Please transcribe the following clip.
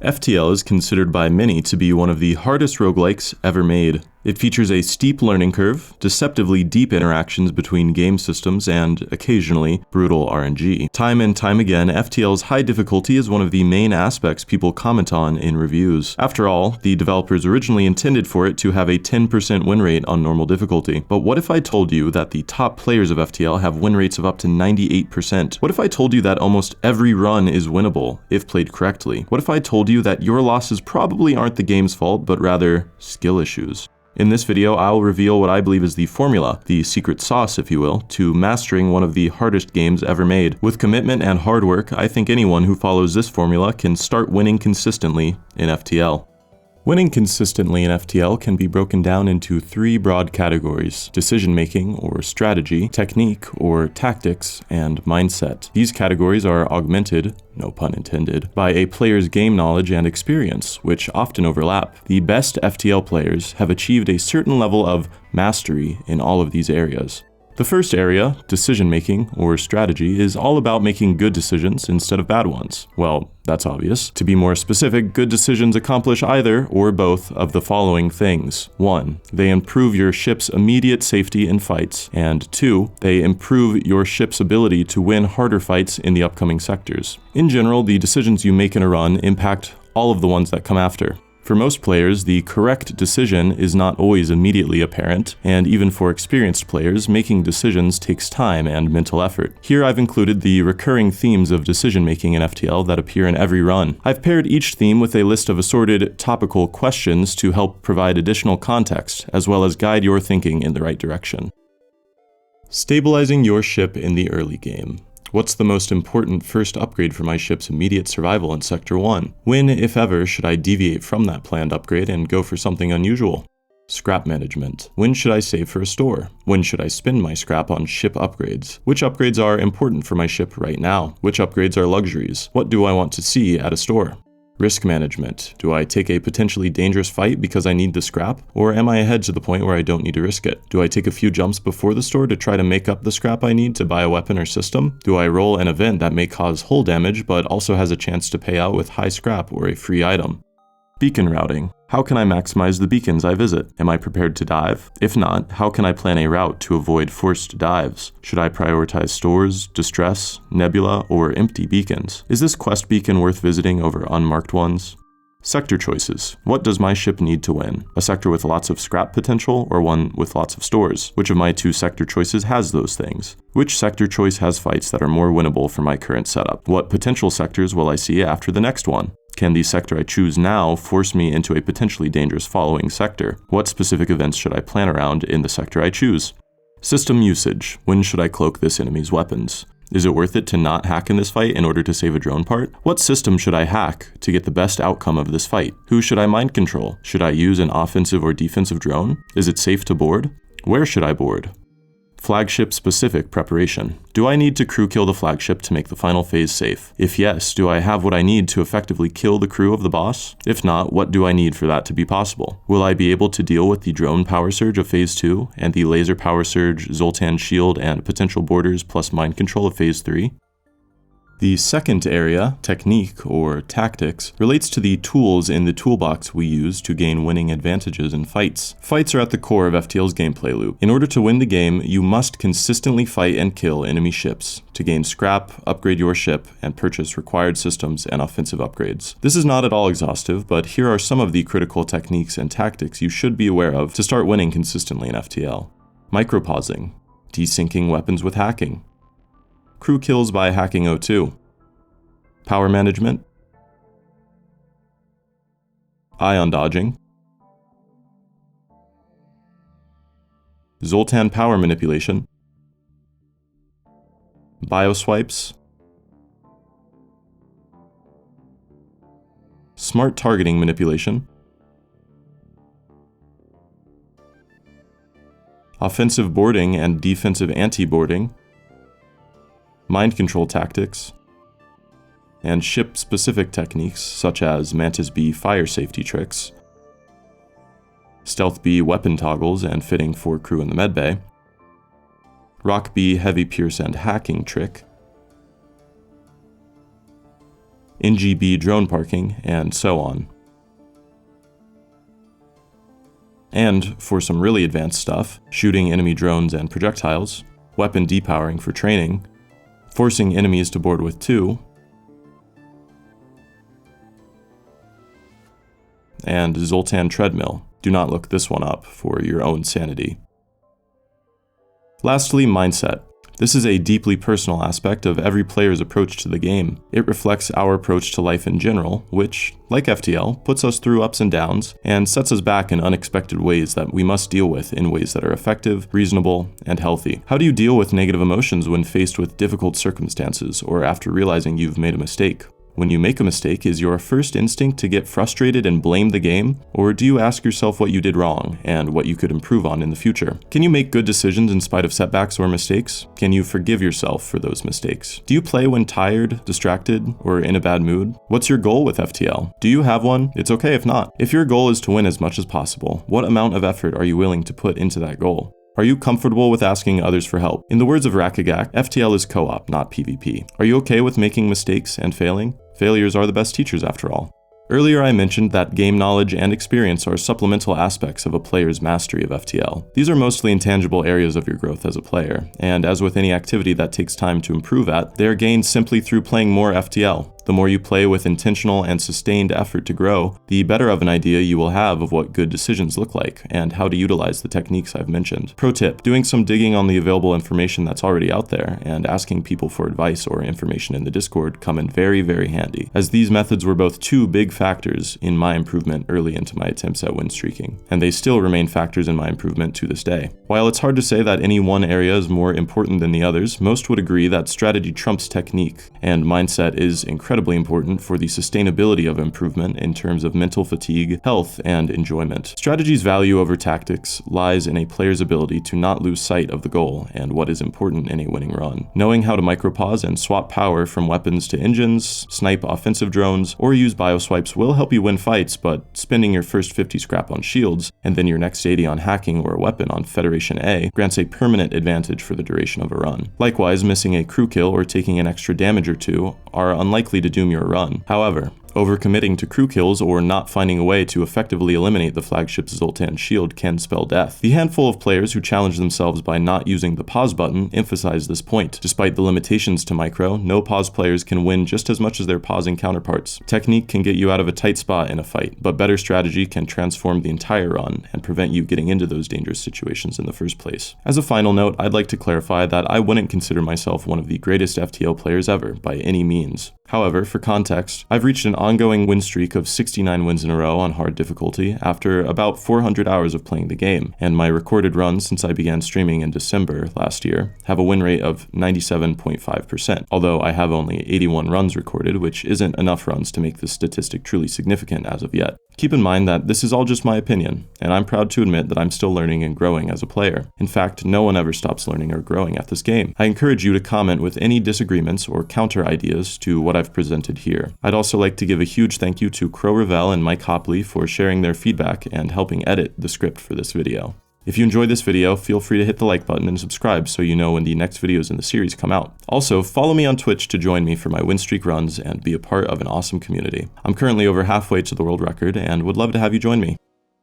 FTL is considered by many to be one of the hardest roguelikes ever made. It features a steep learning curve, deceptively deep interactions between game systems, and, occasionally, brutal RNG. Time and time again, FTL's high difficulty is one of the main aspects people comment on in reviews. After all, the developers originally intended for it to have a 10% win rate on normal difficulty. But what if I told you that the top players of FTL have win rates of up to 98%? What if I told you that almost every run is winnable, if played correctly? What if I told you that your losses probably aren't the game's fault, but rather skill issues? In this video, I'll reveal what I believe is the formula, the secret sauce if you will, to mastering one of the hardest games ever made. With commitment and hard work, I think anyone who follows this formula can start winning consistently in FTL. Winning consistently in FTL can be broken down into three broad categories: decision-making or strategy, technique or tactics, and mindset. These categories are augmented, no pun intended, by a player's game knowledge and experience, which often overlap. The best FTL players have achieved a certain level of mastery in all of these areas. The first area, decision-making or strategy, is all about making good decisions instead of bad ones. Well, that's obvious. To be more specific, good decisions accomplish either or both of the following things. 1. They improve your ship's immediate safety in fights, and 2. They improve your ship's ability to win harder fights in the upcoming sectors. In general, the decisions you make in a run impact all of the ones that come after. For most players, the correct decision is not always immediately apparent, and even for experienced players, making decisions takes time and mental effort. Here I've included the recurring themes of decision-making in FTL that appear in every run. I've paired each theme with a list of assorted topical questions to help provide additional context, as well as guide your thinking in the right direction. Stabilizing your ship in the early game. What's the most important first upgrade for my ship's immediate survival in Sector 1? When, if ever, should I deviate from that planned upgrade and go for something unusual? Scrap management. When should I save for a store? When should I spend my scrap on ship upgrades? Which upgrades are important for my ship right now? Which upgrades are luxuries? What do I want to see at a store? Risk management. Do I take a potentially dangerous fight because I need the scrap? Or am I ahead to the point where I don't need to risk it? Do I take a few jumps before the store to try to make up the scrap I need to buy a weapon or system? Do I roll an event that may cause hull damage but also has a chance to pay out with high scrap or a free item? Beacon routing. How can I maximize the beacons I visit? Am I prepared to dive? If not, how can I plan a route to avoid forced dives? Should I prioritize stores, distress, nebula, or empty beacons? Is this quest beacon worth visiting over unmarked ones? Sector choices. What does my ship need to win? A sector with lots of scrap potential or one with lots of stores? Which of my two sector choices has those things? Which sector choice has fights that are more winnable for my current setup? What potential sectors will I see after the next one? Can the sector I choose now force me into a potentially dangerous following sector? What specific events should I plan around in the sector I choose? System usage. When should I cloak this enemy's weapons? Is it worth it to not hack in this fight in order to save a drone part? What system should I hack to get the best outcome of this fight? Who should I mind control? Should I use an offensive or defensive drone? Is it safe to board? Where should I board? Flagship-specific preparation. Do I need to crew kill the flagship to make the final phase safe? If yes, do I have what I need to effectively kill the crew of the boss? If not, what do I need for that to be possible? Will I be able to deal with the drone power surge of Phase 2 and the laser power surge, Zoltan shield, and potential boarders plus mind control of Phase 3? The second area, technique or tactics, relates to the tools in the toolbox we use to gain winning advantages in fights. Fights are at the core of FTL's gameplay loop. In order to win the game, you must consistently fight and kill enemy ships to gain scrap, upgrade your ship, and purchase required systems and offensive upgrades. This is not at all exhaustive, but here are some of the critical techniques and tactics you should be aware of to start winning consistently in FTL. Micropausing, desyncing weapons with hacking, crew kills by hacking O2, power management, ion dodging, Zoltan power manipulation, bioswipes, smart targeting manipulation, offensive boarding and defensive anti-boarding, mind control tactics, and ship-specific techniques such as Mantis B fire safety tricks, Stealth B weapon toggles and fitting for crew in the medbay, Rock B heavy pierce and hacking trick, in-GB drone parking, and so on. And for some really advanced stuff, shooting enemy drones and projectiles, weapon depowering for training, forcing enemies to board with 2, and Zoltan treadmill. Do not look this one up for your own sanity. Lastly, mindset. This is a deeply personal aspect of every player's approach to the game. It reflects our approach to life in general, which, like FTL, puts us through ups and downs, and sets us back in unexpected ways that we must deal with in ways that are effective, reasonable, and healthy. How do you deal with negative emotions when faced with difficult circumstances, or after realizing you've made a mistake? When you make a mistake, is your first instinct to get frustrated and blame the game? Or do you ask yourself what you did wrong and what you could improve on in the future? Can you make good decisions in spite of setbacks or mistakes? Can you forgive yourself for those mistakes? Do you play when tired, distracted, or in a bad mood? What's your goal with FTL? Do you have one? It's okay if not. If your goal is to win as much as possible, what amount of effort are you willing to put into that goal? Are you comfortable with asking others for help? In the words of Rakagak, FTL is co-op, not PvP. Are you okay with making mistakes and failing? Failures are the best teachers after all. Earlier I mentioned that game knowledge and experience are supplemental aspects of a player's mastery of FTL. These are mostly intangible areas of your growth as a player, and as with any activity that takes time to improve at, they are gained simply through playing more FTL. The more you play with intentional and sustained effort to grow, the better of an idea you will have of what good decisions look like, and how to utilize the techniques I've mentioned. Pro tip, doing some digging on the available information that's already out there, and asking people for advice or information in the Discord come in very, very handy, as these methods were both two big factors in my improvement early into my attempts at win streaking, and they still remain factors in my improvement to this day. While it's hard to say that any one area is more important than the others, most would agree that strategy trumps technique, and mindset is incredibly important for the sustainability of improvement in terms of mental fatigue, health, and enjoyment. Strategy's value over tactics lies in a player's ability to not lose sight of the goal and what is important in a winning run. Knowing how to micropause and swap power from weapons to engines, snipe offensive drones, or use bioswipes will help you win fights, but spending your first 50 scrap on shields, and then your next 80 on hacking or a weapon on Federation A grants a permanent advantage for the duration of a run. Likewise, missing a crew kill or taking an extra damage or two are unlikely to doom your run. However, overcommitting to crew kills or not finding a way to effectively eliminate the flagship's Zoltan shield can spell death. The handful of players who challenge themselves by not using the pause button emphasize this point. Despite the limitations to micro, no pause players can win just as much as their pausing counterparts. Technique can get you out of a tight spot in a fight, but better strategy can transform the entire run and prevent you getting into those dangerous situations in the first place. As a final note, I'd like to clarify that I wouldn't consider myself one of the greatest FTL players ever, by any means. However, for context, I've reached an ongoing win streak of 69 wins in a row on hard difficulty after about 400 hours of playing the game, and my recorded runs since I began streaming in December last year have a win rate of 97.5%, although I have only 81 runs recorded, which isn't enough runs to make this statistic truly significant as of yet. Keep in mind that this is all just my opinion, and I'm proud to admit that I'm still learning and growing as a player. In fact, no one ever stops learning or growing at this game. I encourage you to comment with any disagreements or counter ideas to what I've presented here. I'd also like to give a huge thank you to Crow Ravel and Mike Hopley for sharing their feedback and helping edit the script for this video. If you enjoyed this video, feel free to hit the like button and subscribe so you know when the next videos in the series come out. Also, follow me on Twitch to join me for my win streak runs and be a part of an awesome community. I'm currently over halfway to the world record and would love to have you join me.